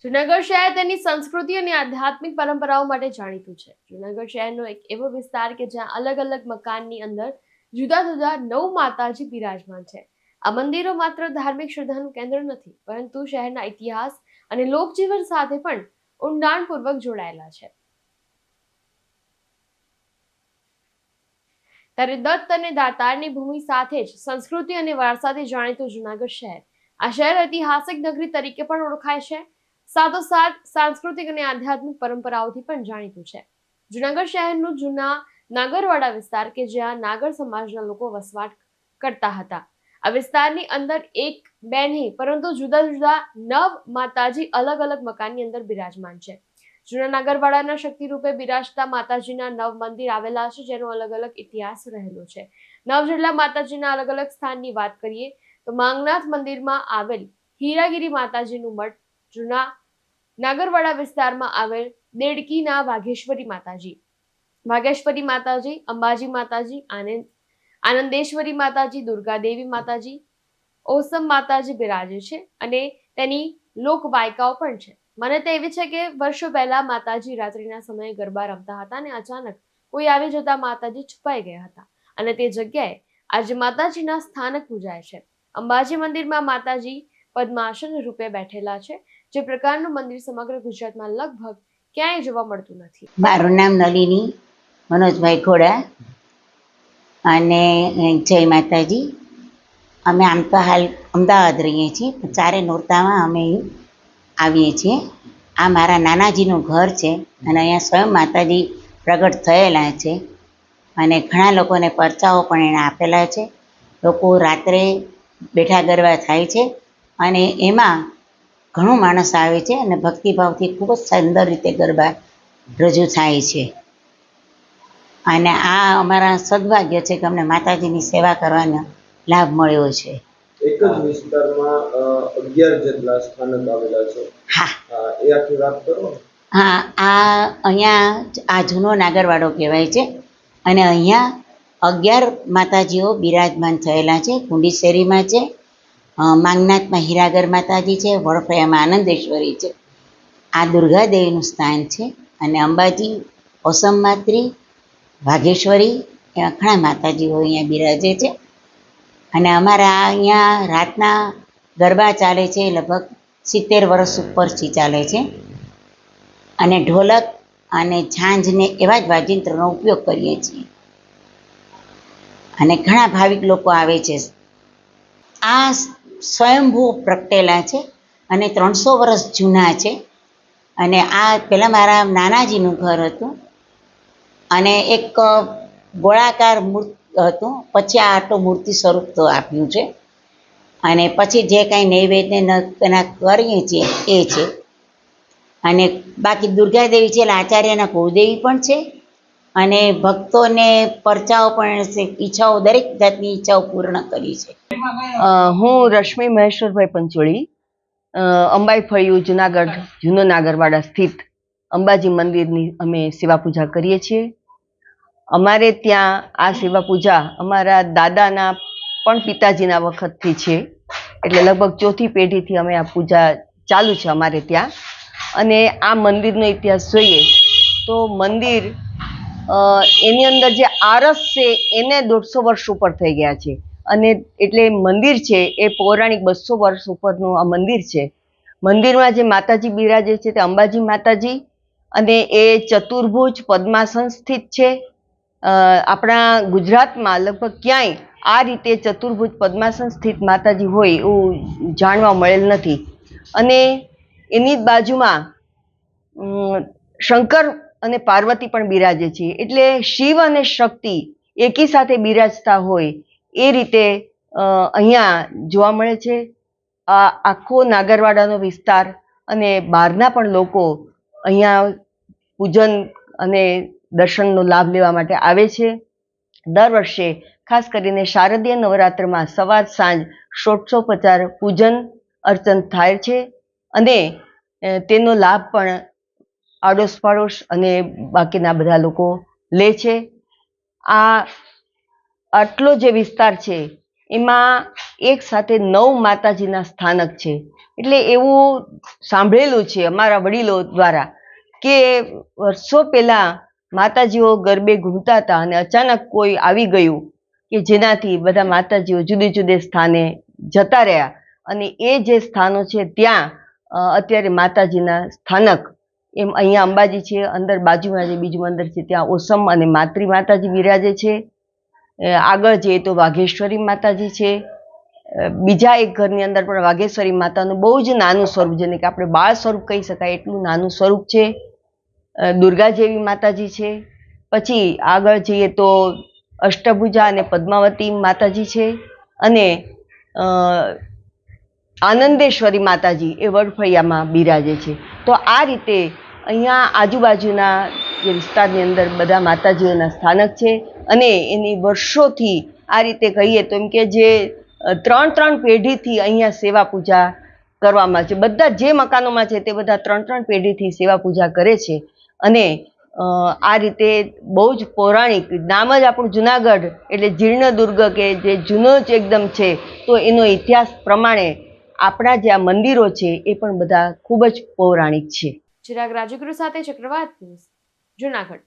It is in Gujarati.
જૂનાગઢ શહેર તેની સંસ્કૃતિ અને આધ્યાત્મિક પરંપરાઓ માટે જાણીતું છે. જૂનાગઢ શહેરનો એક એવો વિસ્તાર કે જ્યાં અલગ અલગ મકાનની અંદર જુદા જુદા 9 માતાજી બિરાજમાન છે. આ મંદિરો માત્ર ધાર્મિક શ્રદ્ધાનું કેન્દ્ર નથી, પરંતુ શહેરના ઇતિહાસ અને લોકજીવન સાથે પણ ઊંડાણપૂર્વક જોડાયેલા છે. ત્યારે દત્ત અને દાતારની ભૂમિ સાથે જ સંસ્કૃતિ અને વારસાથી જાણીતું જૂનાગઢ શહેર આ શહેર ઐતિહાસિક નગરી તરીકે પણ ઓળખાય છે. સાથોસાથ સાંસ્કૃતિક અને આધ્યાત્મિક પરંપરાઓથી પણ જાણીતું છે. જૂનાગઢ શહેરનું જૂના નાગરવાડા વિસ્તાર કે જ્યાં નાગર સમાજના લોકો વસવાટ કરતા હતા. આ વિસ્તારની અંદર એક બે નહીં પરંતુ જુદા જુદા 9 માતાજી અલગ અલગ મકાનની અંદર બિરાજમાન છે. જૂના નાગરવાડાના શક્તિરૂપે બિરાજતા માતાજીના 9 મંદિર આવેલા છે, જેનો અલગ અલગ ઇતિહાસ રહેલો છે. 9 જેટલા માતાજીના અલગ અલગ સ્થાનની વાત કરીએ તો માંગનાથ મંદિરમાં આવેલ હીરાગીરી માતાજીનું મઠ, જૂના નાગરવાડા વિસ્તારમાં આવેલ દેડકીના વાઘેશ્વરી માતાજી, અંબાજી માતાજી, આનંદેશ્વરી માતાજી, દુર્ગા દેવી માતાજી, ઓસમ માતાજી બિરાજે છે અને તેની લોકવાયકાઓ પણ છે. માન્યતા એવી છે કે વર્ષો પહેલા માતાજી રાત્રિના સમયે ગરબા રમતા હતા અને અચાનક કોઈ આવી જતા માતાજી છુપાઈ ગયા હતા અને તે જગ્યાએ આજે માતાજીના સ્થાનક પૂજાય છે. અંબાજી મંદિરમાં માતાજી પદ્માસન રૂપે બેઠેલા છે, જે પ્રકારનું મંદિર સમગ્ર ગુજરાતમાં લગભગ ક્યાંય જોવા મળતું નથી. મારું નામ નલિની મનોજભાઈ ખોડા અને જય માતાજી. અમે આમ તો હાલ અમદાવાદ રહીએ છીએ, પણ ચારે નોરતામાં અમે આવીએ છીએ. આ મારા નાનાજીનું ઘર છે અને અહીંયા સ્વયં માતાજી પ્રગટ થયેલા છે અને ઘણા લોકોને પરચાઓ પણ એણે આપેલા છે. લોકો રાત્રે બેઠા ગરબા થાય છે અને એમાં ઘણું માણસ આવે છે અને ભક્તિભાવથી ખૂબ જ સુંદર રીતે ગરબા રજૂ થાય છે. અને આ અમારા સદભાગ્ય છે કે અમને માતાજીની સેવા કરવાનો લાભ મળ્યો છે. એક જ વિસ્તારમાં 11 જેટલા સ્થાનક આવેલા છે. હા, એ આખી વાત કરો. હા, અહીંયા આ જૂનો નાગરવાડો કહેવાય છે અને અહીંયા 11 માતાજીઓ બિરાજમાન થયેલા છે. કુંડી શેરીમાં છે, માંગનાથમાં હીરાગર માતાજી છે, વડફળિયામાં આનંદેશ્વરી છે, આ દુર્ગા દેવીનું સ્થાન છે અને અંબાજી, ઓસમ માત્રી, વાઘેશ્વરી એવા ઘણા માતાજીઓ અહીંયા બિરાજે છે. અને અમારા અહીંયા રાતના ગરબા ચાલે છે, લગભગ 70 વર્ષ ઉપરથી ચાલે છે અને ઢોલક અને ઝાંઝને એવા જ વાજિંત્રનો ઉપયોગ કરીએ છીએ અને ઘણા ભાવિક લોકો આવે છે. આ સ્વયંભૂ પ્રગટેલા છે અને 300 વર્ષ જૂના છે અને આ પહેલાં મારા નાનાજીનું ઘર હતું અને એક ગોળાકાર મૂર્તિ હતું, પછી આ આટલું મૂર્તિ સ્વરૂપ તો આપ્યું છે અને પછી જે કાંઈ નૈવેદ્ય એના કરીએ છીએ એ છે. અને બાકી દુર્ગા દેવી છે એટલે આચાર્યના કુળદેવી પણ છે અને ભક્તોને પરચાઓ પણ ઈચ્છાઓ, દરેક જાતની ઈચ્છાઓ પૂર્ણ કરી છે. હું રશ્મિ મહેશ્વરભાઈ પંચોળી, અંબાઈ ફળિયું જુનાગઢ જૂનો નાગરવાડા સ્થિત અંબાજી મંદિરની અમે સેવા પૂજા કરીએ છીએ. અમારે ત્યાં આ સેવા પૂજા અમારા દાદાના પણ પિતાજીના વખતથી છે, એટલે લગભગ 4થી પેઢીથી અમે આ પૂજા ચાલુ છે અમારે ત્યાં. અને આ મંદિરનો ઇતિહાસ જોઈએ તો મંદિર એની અંદર જે આરસ છે એને 150 વર્ષ ઉપર થઈ ગયા છે અને એટલે મંદિર છે એ પૌરાણિક 200 વર્ષ ઉપરનું આ મંદિર છે. મંદિરમાં જે માતાજી બિરાજે છે તે અંબાજી માતાજી અને એ ચતુર્ભુજ પદ્માસન સ્થિત છે. આપણા ગુજરાતમાં લગભગ ક્યાંય આ રીતે ચતુર્ભુજ પદ્માસન સ્થિત માતાજી હોય એવું જાણવા મળેલ નથી. અને એની બાજુમાં શંકર અને પાર્વતી પણ બિરાજે છે, એટલે શિવ અને શક્તિ એકી સાથે બિરાજતા હોય એ રીતે અહીંયા જોવા મળે છે. આ આખો નાગરવાડાનો વિસ્તાર અને બહારના પણ લોકો અહીંયા પૂજન અને દર્શનનો લાભ લેવા માટે આવે છે. દર વર્ષે ખાસ કરીને શારદીય નવરાત્રમાં સવાર સાંજ ષોડશોપચાર પૂજન અર્ચન થાય છે અને તેનો લાભ પણ આડોશ પાડોશ અને બાકીના બધા લોકો લે છે. આટલો જે વિસ્તાર છે એમાં એક સાથે 9 માતાજીના સ્થાનક છે. એટલે એવું સાંભળેલું છે અમારા વડીલો દ્વારા કે વર્ષો પહેલા માતાજીઓ ગરબે ઘૂમતા હતા અને અચાનક કોઈ આવી ગયું કે જેનાથી બધા માતાજીઓ જુદે જુદે સ્થાને જતા રહ્યા અને એ જે સ્થાનો છે ત્યાં અત્યારે માતાજીના સ્થાનક એમ અહીંયા અંબાજી છે, અંદર બાજુમાં જે બીજું મંદિર છે ત્યાં ઓસમ અને માતૃ માતાજી બિરાજે છે. આગળ જઈએ તો વાઘેશ્વરી માતાજી છે. બીજા એક ઘરની અંદર પણ વાઘેશ્વરી માતાનું બહુ જ નાનું સ્વરૂપ, જેને કે આપણે બાળ સ્વરૂપ કહી શકાય એટલું નાનું સ્વરૂપ છે. દુર્ગા જેવી માતાજી છે. પછી આગળ જઈએ તો અષ્ટભુજા અને પદ્માવતી માતાજી છે અને આનંદેશ્વરી માતાજી એ વડફળિયામાં બિરાજે છે. તો આ રીતે અહીંયા આજુબાજુના જે વિસ્તારની અંદર બધા માતાજીઓના સ્થાનક છે અને એની વર્ષોથી આ રીતે કહીએ તો એમ કે જે 3 પેઢીથી અહીંયા સેવા પૂજા કરવામાં છે. બધા જે મકાનોમાં છે તે બધા 3 પેઢીથી સેવા પૂજા કરે છે અને આ રીતે બહુ જ પૌરાણિક નામ જ આપણું જુનાગઢ એટલે જીર્ણ દુર્ગ કે જે જૂનો જ એકદમ છે. તો એનો ઇતિહાસ પ્રમાણે આપણા જે આ મંદિરો છે એ પણ બધા ખૂબ જ પૌરાણિક છે. ચિરાગ રાજગુરુ સાથે ચક્રવાત ન્યૂઝ, જુનાગઢ.